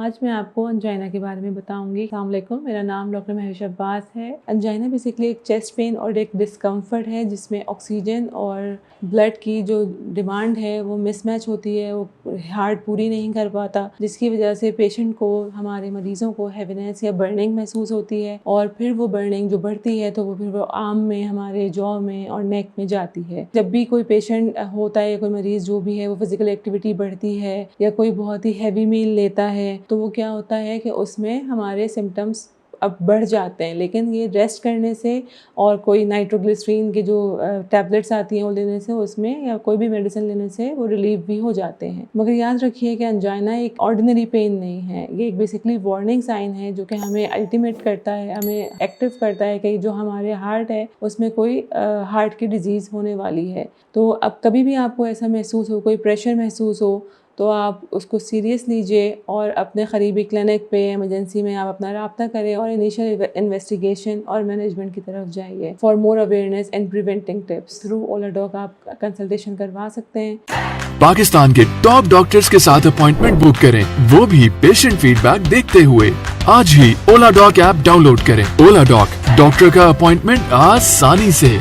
आज मैं आपको अंजाइना के बारे में बताऊंगी। अस्सलाम वालेकुम, मेरा नाम डॉक्टर महविश अब्बास है। अंजाइना बेसिकली एक चेस्ट पेन और एक डिस्कम्फर्ट है जिसमें ऑक्सीजन और ब्लड की जो डिमांड है वो मिसमैच होती है, वो हार्ट पूरी नहीं कर पाता, जिसकी वजह से पेशेंट को, हमारे मरीज़ों को हैवीनेस या बर्निंग महसूस होती है और फिर वो बर्निंग जो बढ़ती है तो वो फिर वो आर्म में, हमारे जॉ में और नेक में जाती है। जब भी कोई पेशेंट होता है, कोई मरीज़ जो भी है, वो फिजिकल एक्टिविटी बढ़ती है या कोई बहुत ही हैवी मील लेता है तो वो क्या होता है कि उसमें हमारे सिम्टम्स अब बढ़ जाते हैं। लेकिन ये रेस्ट करने से और कोई नाइट्रोग्लिसरीन के जो टैबलेट्स आती हैं वो लेने से, उसमें या कोई भी मेडिसिन लेने से वो रिलीव भी हो जाते हैं। मगर याद रखिए कि अंजाइना एक ऑर्डिनरी पेन नहीं है, ये एक बेसिकली वार्निंग साइन है जो कि हमें अल्टीमेट करता है, हमें एक्टिव करता है कि जो हमारे हार्ट है उसमें कोई हार्ट की डिजीज़ होने वाली है। तो अब कभी भी आपको ऐसा महसूस हो, कोई प्रेशर महसूस हो, तो आप उसको सीरियस लीजिए और अपने क़रीबी क्लिनिक पे, इमरजेंसी में आप अपना राब्ता करें और इनिशियल इन्वेस्टिगेशन और मैनेजमेंट की तरफ जाइए। For more awareness and preventing tips through Ola doc आप कंसल्टेशन करवा सकते हैं। पाकिस्तान के टॉप डॉक्टर्स के साथ अपॉइंटमेंट बुक करें, वो भी पेशेंट फीडबैक देखते हुए। आज ही ओला डॉक ऐप डाउनलोड करें। ओला डॉक, डॉक्टर का अपॉइंटमेंट आसानी से।